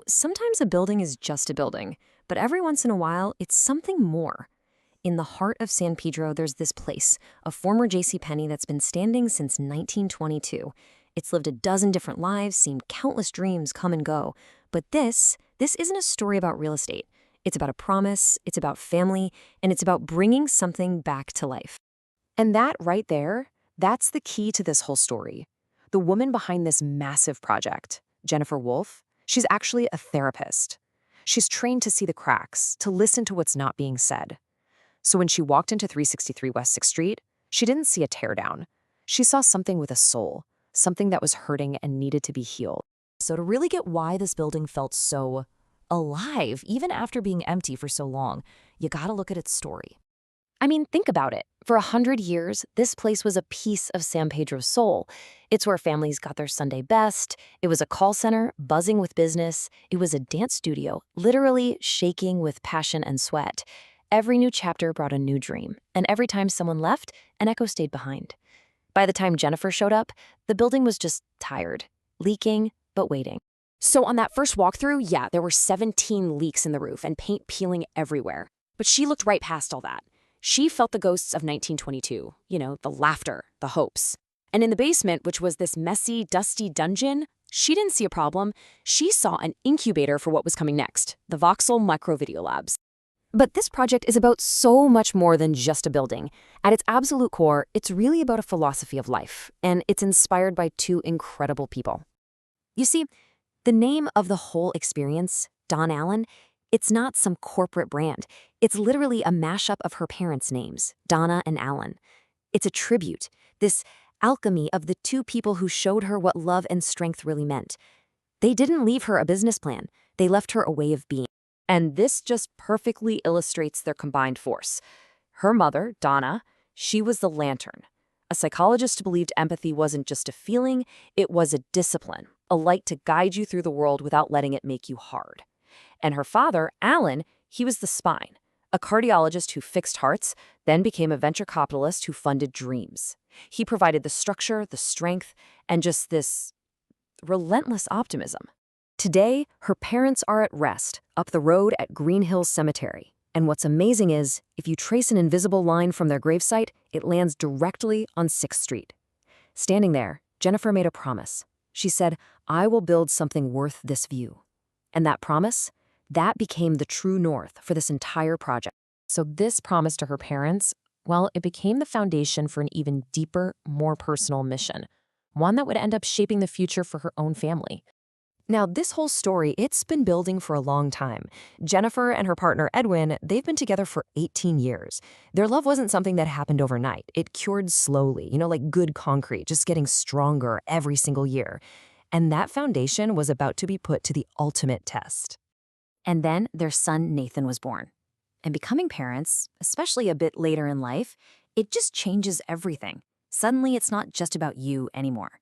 Sometimes a building is just a building, but every once in a while, it's something more. In the heart of San Pedro, there's this place, a former JCPenney that's been standing since 1922. It's lived a dozen different lives, seen countless dreams come and go. But this isn't a story about real estate. It's about a promise, it's about family, and it's about bringing something back to life. And that right there, that's the key to this whole story. The woman behind this massive project, Jennifer Wolfe, she's actually a therapist. She's trained to see the cracks, to listen to what's not being said. So when she walked into 363 West 6th Street, she didn't see a teardown. She saw something with a soul, something that was hurting and needed to be healed. So to really get why this building felt so alive, even after being empty for so long, you gotta look at its story. I mean, think about it. For 100 years, this place was a piece of San Pedro's soul. It's where families got their Sunday best. It was a call center, buzzing with business. It was a dance studio, literally shaking with passion and sweat. Every new chapter brought a new dream, and every time someone left, an echo stayed behind. By the time Jennifer showed up, the building was just tired, leaking, but waiting. So on that first walkthrough, yeah, there were 17 leaks in the roof and paint peeling everywhere. But she looked right past all that. She felt the ghosts of 1922, the laughter, the hopes. And in the basement, which was this messy, dusty dungeon, she didn't see a problem. She saw an incubator for what was coming next, the Voxel Microvideo Labs. But this project is about so much more than just a building. At its absolute core, it's really about a philosophy of life, and it's inspired by two incredible people. You see, the name of the whole experience, Donn Allan, it's not some corporate brand. It's literally a mashup of her parents' names, Donna and Allan. It's a tribute, this alchemy of the two people who showed her what love and strength really meant. They didn't leave her a business plan. They left her a way of being. And this just perfectly illustrates their combined force. Her mother, Donna, she was the lantern. A psychologist who believed empathy wasn't just a feeling, it was a discipline, a light to guide you through the world without letting it make you hard. And her father, Allan, he was the spine, a cardiologist who fixed hearts, then became a venture capitalist who funded dreams. He provided the structure, the strength, and just this relentless optimism. Today, her parents are at rest, up the road at Green Hills Cemetery. And what's amazing is, if you trace an invisible line from their gravesite, it lands directly on 6th Street. Standing there, Jennifer made a promise. She said, "I will build something worth this view." And that promise, that became the true north for this entire project. So this promise to her parents, well, it became the foundation for an even deeper, more personal mission, one that would end up shaping the future for her own family. Now, this whole story, it's been building for a long time. Jennifer and her partner, Edwin, they've been together for 18 years. Their love wasn't something that happened overnight. It cured slowly, like good concrete, just getting stronger every single year. And that foundation was about to be put to the ultimate test. And then their son, Nathan, was born. And becoming parents, especially a bit later in life, it just changes everything. Suddenly, it's not just about you anymore.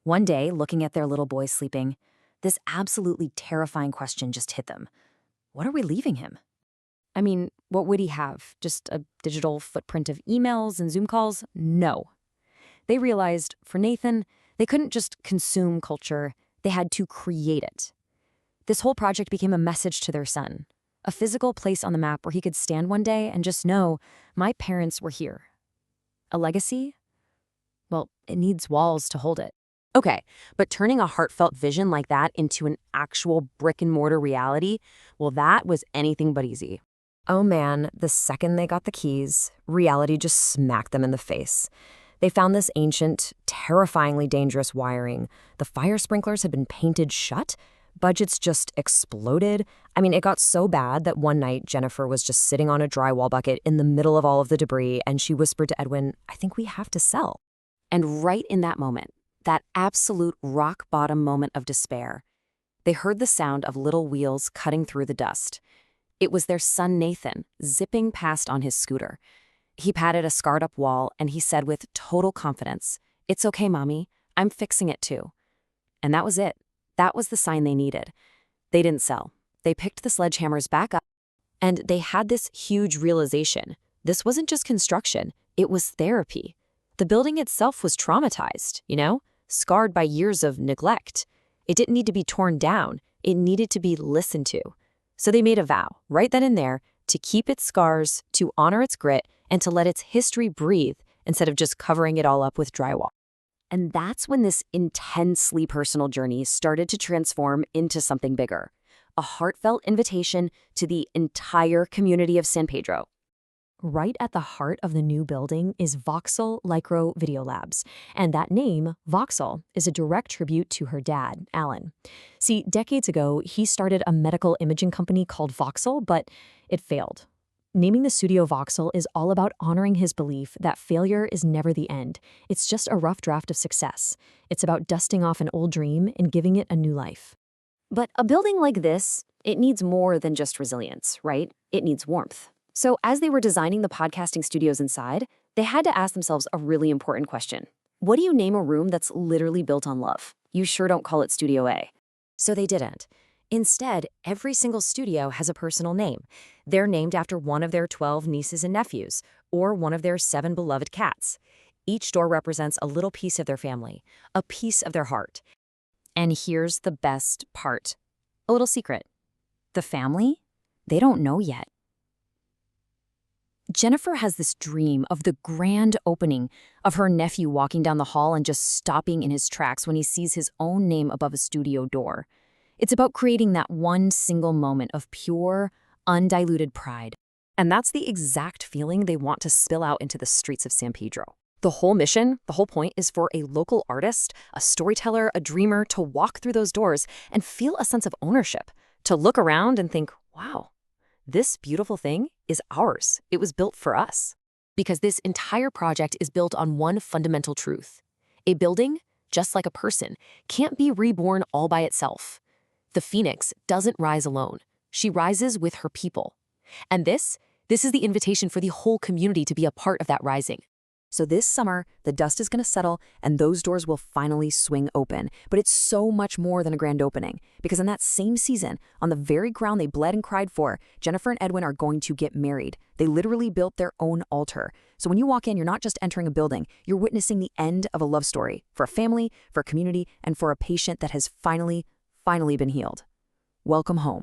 One day, looking at their little boy sleeping, this absolutely terrifying question just hit them. What are we leaving him? I mean, what would he have? Just a digital footprint of emails and Zoom calls? No. They realized, for Nathan, they couldn't just consume culture, they had to create it. This whole project became a message to their son, a physical place on the map where he could stand one day and just know, my parents were here. A legacy? Well, it needs walls to hold it. Okay, but turning a heartfelt vision like that into an actual brick-and-mortar reality, well, that was anything but easy. Oh man, the second they got the keys, reality just smacked them in the face. They found this ancient, terrifyingly dangerous wiring. The fire sprinklers had been painted shut. Budgets just exploded. I mean, it got so bad that one night Jennifer was just sitting on a drywall bucket in the middle of all of the debris, and she whispered to Edwin, "I think we have to sell." And right in that moment, that absolute rock-bottom moment of despair, they heard the sound of little wheels cutting through the dust. It was their son Nathan, zipping past on his scooter. He patted a scarred-up wall, and he said with total confidence, "It's okay, Mommy. I'm fixing it too." And that was it. That was the sign they needed. They didn't sell. They picked the sledgehammers back up, and they had this huge realization. This wasn't just construction. It was therapy. The building itself was traumatized, scarred by years of neglect. It didn't need to be torn down. It needed to be listened to. So they made a vow, right then and there, to keep its scars, to honor its grit, and to let its history breathe instead of just covering it all up with drywall. And that's when this intensely personal journey started to transform into something bigger, a heartfelt invitation to the entire community of San Pedro. Right at the heart of the new building is Voxel Lycro Video Labs, and that name, Voxel, is a direct tribute to her dad, Allan. See, decades ago, he started a medical imaging company called Voxel, but it failed. Naming the studio Voxel is all about honoring his belief that failure is never the end. It's just a rough draft of success. It's about dusting off an old dream and giving it a new life. But a building like this, it needs more than just resilience, right? It needs warmth. So as they were designing the podcasting studios inside, they had to ask themselves a really important question. What do you name a room that's literally built on love? You sure don't call it Studio A. So they didn't. Instead, every single studio has a personal name. They're named after one of their 12 nieces and nephews, or one of their 7 beloved cats. Each door represents a little piece of their family, a piece of their heart. And here's the best part. A little secret. The family? They don't know yet. Jennifer has this dream of the grand opening, of her nephew walking down the hall and just stopping in his tracks when he sees his own name above a studio door. It's about creating that one single moment of pure, undiluted pride. And that's the exact feeling they want to spill out into the streets of San Pedro. The whole mission, the whole point is for a local artist, a storyteller, a dreamer to walk through those doors and feel a sense of ownership, to look around and think, wow, this beautiful thing is ours. It was built for us. Because this entire project is built on one fundamental truth. A building, just like a person, can't be reborn all by itself. The phoenix doesn't rise alone. She rises with her people. And this is the invitation for the whole community to be a part of that rising. So this summer, the dust is going to settle and those doors will finally swing open. But it's so much more than a grand opening. Because in that same season, on the very ground they bled and cried for, Jennifer and Edwin are going to get married. They literally built their own altar. So when you walk in, you're not just entering a building, you're witnessing the end of a love story for a family, for a community, and for a patient that has finally been healed. Welcome home.